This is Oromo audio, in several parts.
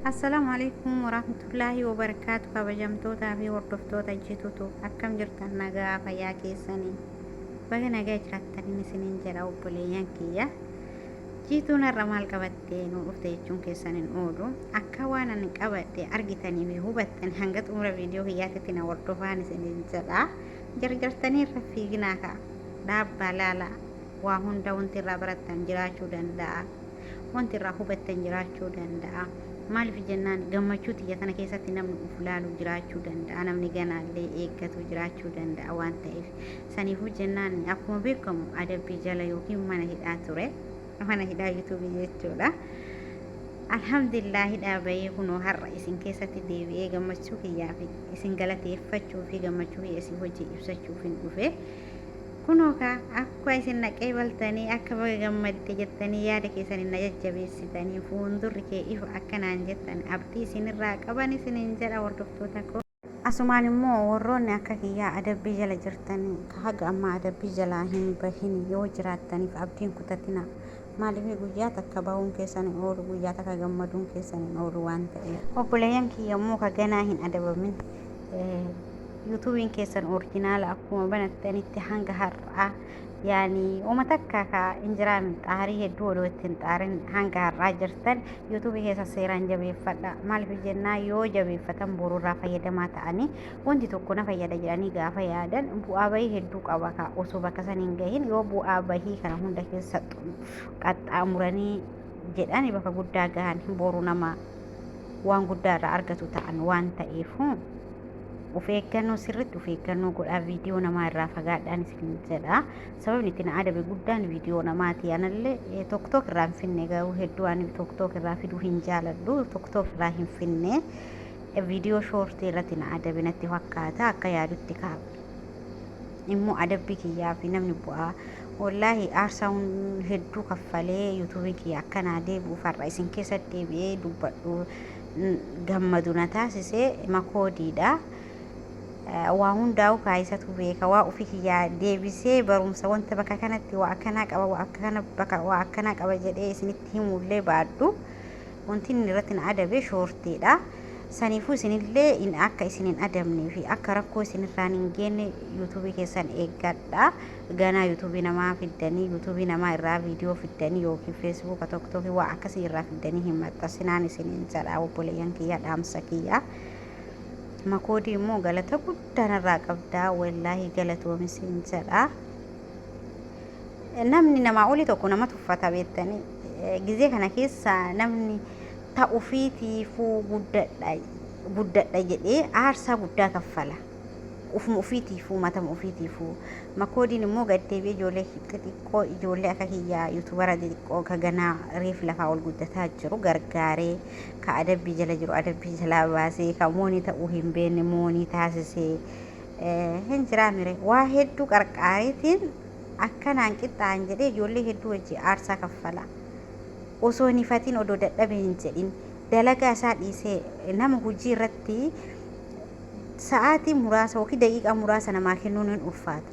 السلام عليكم ورحمة الله وبركاته. كبجمتوتا في وردفتوتا جيتوتو أكم جرتان نغا فيا كيساني بغا نغا جراتاني سنين جرا وبليان كيا جيتونا الرمال قبتين وفتيجون كيسانين أولو أكا وانا نقبتي أرغتاني بهوبتن هنگت عمر فيديو هياتتنا وردفاني سنين جرا جرجرتاني رفيقناكا دابا لالا واهن داونتي رابرتان جراچو دندا wanti irraa hubattan jiraachuu danda'a. Maaliif jennaan gammachuu xiyya kana keessatti namni uf laalu jiraachuu danda'a. Namni ganaallee eeggatu jiraachuu danda'a waan ta'eef saniifuu jennaan akkuma beekamu adabbii jala yookiin mana hidhaa ture. Mana hidhaa yuutuubii jechuudha. Alhamdulillah hidhaa bahee kunoo har'a isin keessatti deebi'ee gammachuu kiyyaa fi isin galateeffachuu fi gammachuu kiyya isin hojii ibsachuuf hin dhufe. Kunuuka akka isin naqee baltanii akka baga gammadde jettanii yaada keessanii na jajjabeessitanii fuuldurri kee ifu akkanaan jettan abdii isinirraa qaban isiniin jedha hordoftoota koo. Asumaan immoo warroonni akka kiyyaa adabbii jala jirtanii haga amma adabbii jalaa hin bahin yoo jiraattaniif abdiin kutatina. Maaliif guyyaa takka bahuun keessan oolu guyyaa takka gammaduun keessan oolu waan ta'eef. Obboleeyyan kiyya immoo ka ganaa hin adabamin. يوتيوبين كيسن أورجينال أكو بنتني تهانج هرّا يعني وما تكاكا إنجرا من تاريه الدول والتنتارين هانج هرّا جرتن يوتيوب كيسا سيران جبي فدا مال في جنة يو جبي فتن برورا فيدا ما تاني وندي تكونا فيدا جراني غافا يادن بو أبي هدوك أباكا وصوبا كسانين جهين يو بو أبي كان هوندا كيسا قد أمراني جداني بكا قدا غان بورونا ما وان قدا أرغتو تان وان تأيفون ufeeggannoo sirriitti ufeeggannoo godhaa viidiyoo namaa irraa fagaadhaan isin jedha sababni ittiin adabe guddaan viidiyoo namaati anallee tokkook irraa hin finne garuu hedduu ani tokkook irraa fiduu hin jaaladhu tokkook irraa hin finne viidiyoo shoortii irratti na adabe natti fakkaata akka yaadutti kaa'u immoo adabbii kiyyaa fi namni bu'aa wallaahi aarsaawun hedduu kaffalee yuutuubii kiyya akkanaa deebi'uuf har'a isin keessatti deebi'ee dubbadhu gammadu na taasisee makoodiidha. waa hundaa'u kaayisatu beeka waa ofii kiyyaa deebisee barumsa wanta bakka kanatti waa akkanaa qaba waa akkana bakka waa akkanaa qaba jedhee isinitti himullee baadhu wanti inni irratti na adabe shoortiidha saniifuu isinillee in akka isinin adabnee fi akka rakkoo isinirraan hin geenne yuutuubii keessan eeggadha ganaa yuutuubii namaa fiddanii yuutuubii namaa irraa viidiyoo fiddanii yookiin feesbuuka tokko waa akkasii irraa fiddanii hin maxxansinaan isinin jedha obboleeyyan kiyya dhaamsa kiyya. makoodii immoo galata guddaan irraa qabdaa wallaahi galatoomi siin jedha namni namaa olii tokko nama tuffata beektanii gizee kana keessa namni ta'uufiitiifuu guddadha jedhee aarsaa guddaa kaffala ufuma ufiitiifuu matama ufiitiifuu makoodiin immoo gaddeebi'ee ijoollee xixiqqoo ijoollee akka kiyyaa yuutubara xixiqqoo ka ganaa reef lafaa ol guddataa jiru gargaaree ka adabbii jala jiru adabbii jalaa baasee ka moonii ta'uu hin beekne moonii taasisee hin jiraamire waa hedduu qarqaareetiin akkanaan qixxaan jedhee ijoollee hedduu wajji aarsaa kaffala osoo hin ifatiin odoo dadhabee hin jedhin dalagaa isaa dhiisee nama hojii irratti sa'aatii muraasa yookiin daqiiqaa muraasa namaa kennuun hin ulfaata.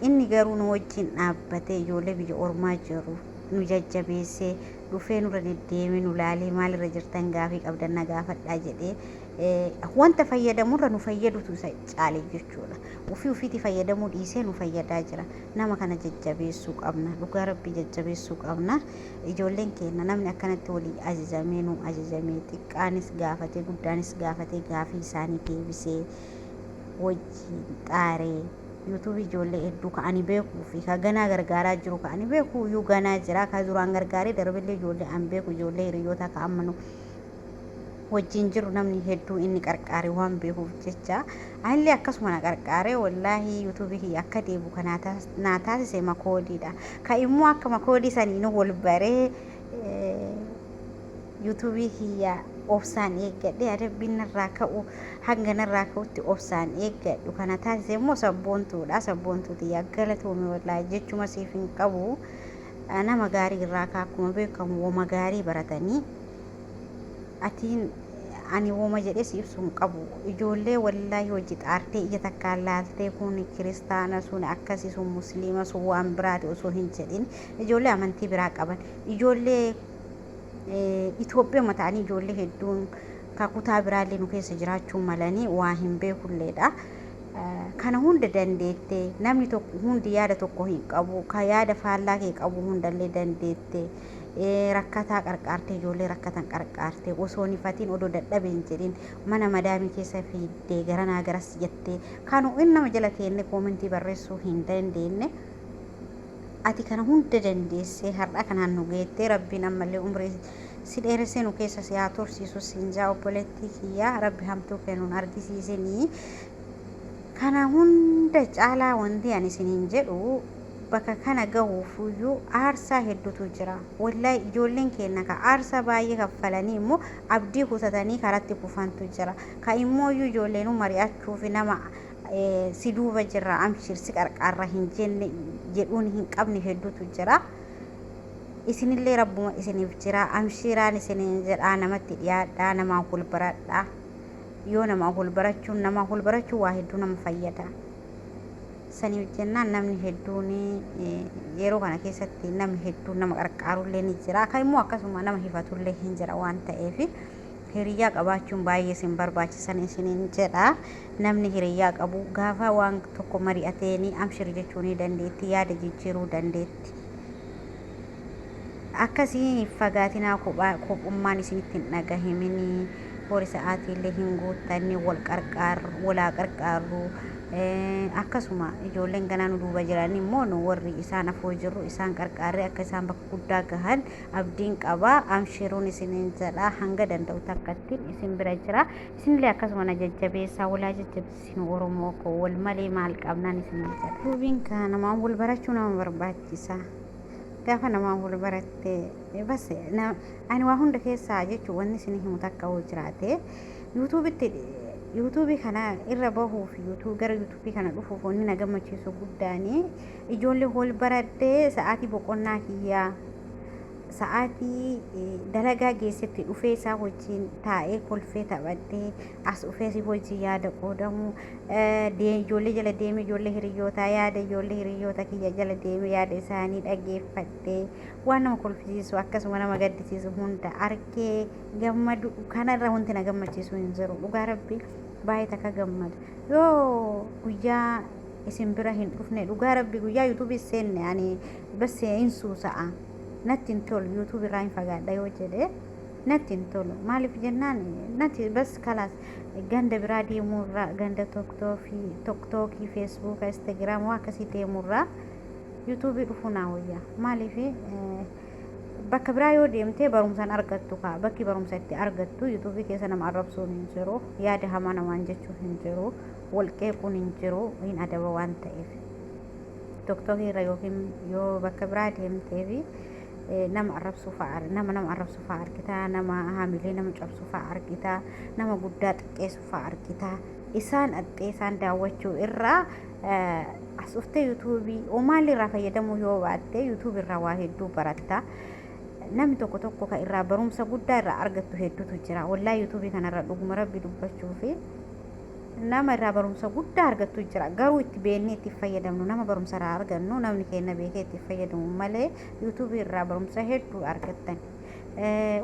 Inni garuu nu wajjin dhaabbatee ijoollee biyya ormaa jiru nu jajjabeessee dhufee nurra deddeemee nu laalee maalirra jirtan gaafii qabdan na gaafadhaa jedhee wanta fayyadamurra nu fayyadutu isa caale jechuudha. Ofii ofiitii fayyadamuu dhiisee nu fayyadaa jira. Nama kana jajjabeessuu qabna. Dhugaa rabbii jajjabeessuu qabna. Ijoolleen keenya namni akkanatti walii ajajamee nu ajajamee xiqqaanis gaafatee guddaanis gaafatee gaafii isaanii deebisee wajjin xaaree yuutuubii ijoollee hedduu ka'anii beekuu fi ka ganaa gargaaraa jiru ka'anii beekuu iyyuu ganaa jira ka duraan gargaaree darbillee ijoollee an beeku ijoollee hiriyoota ka ammanu wajjin jiru namni hedduu inni qarqaare waan beekuuf jecha anillee akkasuma na qarqaare wallaahi yuutuubii kiyya akka deebu naa taasise makoodiidha ka immoo akka makoodii saniin wal baree yuutuubii kiyya obsaan eeggadhe adabbiin irraa ka'u hanga narraa ka'utti obsaan eeggadhu kana taasise immoo sabboontuudha sabboontuuti galatoome wallaahi jechuma siif hin qabu nama gaarii irraa akkuma beekamu wama gaarii baratanii atiin ani woma jedhee siif sun qabu ijoollee wallaahi hojii xaartee ija takkaan laaltee kun kiristaana sun akkasii sun musliima sun waan biraati osoo hin jedhin ijoollee amantii biraa qaban ijoollee Itoophiyaa mataanii ijoollee hedduun kakutaa biraallee nu keessa jiraachuu malanii waa hin beekulleedha. Kana hunda dandeette namni tokko hundi yaada tokko hin qabu ka yaada faallaa kee qabu hundallee dandeette rakkataa qarqaartee ijoollee rakkatan qarqaartee osoo nifatiin odoo dadhabeen jedhin mana madaamii keessa fiiddee garanaa garas jettee kanu inni nama jala teenne koomentii barreessuu hin dandeenye. Ati kana hunda dandeessee har'a kanaan nu geettee rabbiin ammallee umrii si dheeressee nu keessa si haa tursiisu siin jaa obboleettii kiyyaa rabbi hamtuu kennuun argisiisenii. Kana hunda caalaa wanti ani isiniin jedhu bakka kana gahuufiyyuu aarsaa hedduutu jira. Wallahi ijoolleen keenya ka aarsaa baay'ee kaffalanii immoo abdii kutatanii karatti kufantu jira. Ka immoo ijoolleen mari'achuuf nama si duuba jirra amshir si qarqaarra hin jenne jedhuun hin qabne hedduutu jira. Isinillee rabbuma isiniif jira amshiraan isiniin jedhaa namatti dhiyaadhaa namaa hulbaradhaa. Yoo nama hulbarachuun nama hulbarachuu waa hedduu nama fayyada. Saniif jennaan namni hedduun yeroo kana keessatti namni hedduun nama qarqaarullee ni jira. Kan immoo akkasuma nama hifatullee hin jira waan ta'eef hiriyyaa qabaachuun baay'ee isin barbaachisan isiniin jedha. Namni hiriyyaa qabu gaafa waan tokko mari'ateenii amshir jechuu ni dandeetti yaada jijjiiruu dandeetti. Akkasii fagaatinaa kophummaan isinitti hin dhagahiminii horii sa'aatiillee hin guuttanne walaa qarqaarru. Akkasuma ijoolleen ganaa nu duuba jiran immoo nu warri isaan afoo jirru isaan qarqaarree akka isaan bakka guddaa gahan abdiin qaba. Amshiruun isiniin jedha hanga danda'u takkatti isin bira jira. Isinillee akkasuma na jajjabeessaa walaa jajjabeessinu Oromoo koo wal malee maal qabnaan isiniin jedha. Duubiin kana namaan wal barachuu nama barbaachisa. Gaafa namaan wal baratte bas ani waa hunda keessaa jechuun wanni isin himu takka hoo jiraate yuutuubii kana irra bahuuf gara yuutuubii kana dhufuuf wanni na gammachiisu guddaanii ijoollee wal baraddee sa'aatii boqonnaa kiyyaa sa'aatii dalagaa geessetti dhufee isaa wajjin taa'ee kolfee taphadhee as dhufee si wajjin yaada qoodamu ijoollee jala deeme ijoollee hiriyoota yaada ijoollee hiriyoota kiyya jala deeme yaada isaanii dhaggeeffadhee waan nama kolfisiisu akkasuma nama gaddisiisu hunda argee gammadu kanarra wanti na gammachiisu hin jiru. Dhugaa rabbi baay'ee takka gammadu yoo guyyaa isin bira hin dhufne dhugaa rabbi guyyaa yuutuubii seenne ani bas hin suusa'a. Natti hin tolu yuutuubii irraa hin fagaadha yoo jedhe natti hin tolu maaliif jennaan natti bas kalaas ganda biraa deemurraa ganda tokkookii feesbuuka instaagiraam waa akkasii deemurraa yuutuubii dhufuu naa wayya maaliif bakka biraa yoo deemtee barumsaan argattu kaa bakki barumsa itti argattu yuutuubii keessa nama arrabsuun hin jiru yaada hamaa namaan jechuun hin jiru walqeequun hin jiru hin adaba waan ta'eef tokkookii irra yookiin yoo bakka biraa deemteefi nama arrabsu fa'aa argita nama hamilee nama cabsu fa'aa argita nama guddaa xiqqeessu fa'aa argita isaan axxee isaan daawwachuu irraa as dhuftee yuutuubii maal irraa fayyadamuu yoo baatte yuutuubii irraa waa hedduu baratta. Namni tokko kan irraa barumsa guddaa irraa argattu hedduutu jira. Wallaahi yuutuubii kanarra dhuguma rabbi dubbachuufi nama irraa barumsa guddaa argattu jira. Garuu itti beennee itti fayyadamnu nama barumsa irraa argannu namni keenya beekee itti fayyadamu malee yuutuubii irraa barumsa hedduu argattan.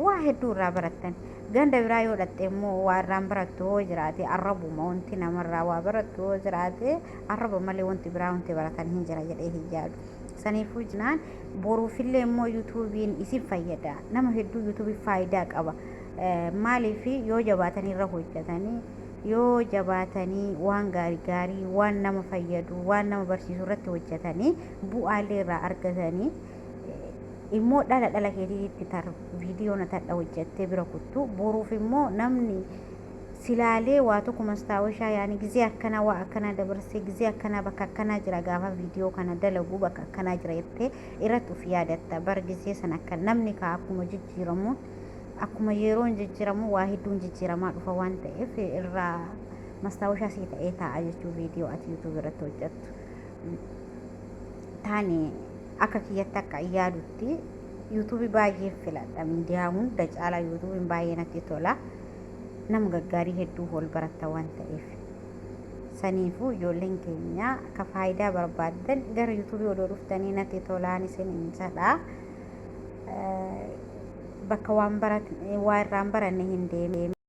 Waa hedduu irraa barattan. Ganda biraa yoo dhatte immoo waa irraan barattu hoo jiraate arrabuma wanti namarraa waa barattu hoo jiraate arraba malee wanti biraa wanti baratan hin jira jedhee hin yaadu. Saniifuu jinaan boruufillee immoo yuutuubiin isin fayyada. Nama hedduu yuutuubii faayidaa qaba. Maaliif yoo jabaatanii irra hojjetanii yoo jabaatanii waan gaarii waan nama fayyadu waan nama barsiisu irratti hojjetanii bu'aalee irraa argatanii immoo dhala keetiitti tar viidiyoon tadha hojjettee bira kuttu boruuf immoo namni silaalee waa tokko mastaawashaa yaani gizee akkana waa akkana dabarsee gizee akkana bakka akkana jira gaafa viidiyoo kana dalagu bakka akkana jira jettee irratti uf yaadatta bar gizee san akka namni kaa akkuma jijjiiramuun akkuma yeroon jijjiiramu waa hedduun jijjiiramaa dhufa waan ta'eef irraa mastaawashaa sii ta'ee taa'a jechuu viidiyoo ati yuutuubii irratti hojjettu. Taani akka kiyyatti akka yaadutti yuutuubii baay'ee filadha. Miidiyaa hunda caalaa yuutuubiin baay'ee natti tola. Nama gaggaarii hedduu wal baratta waan ta'eef. Saniifuu ijoolleen keenya akka faayidaa barbaadan gara yuutuubii odoo dhuftanii natti tolaan isin hin jedha. bakka waan irraan baranne hin deemne.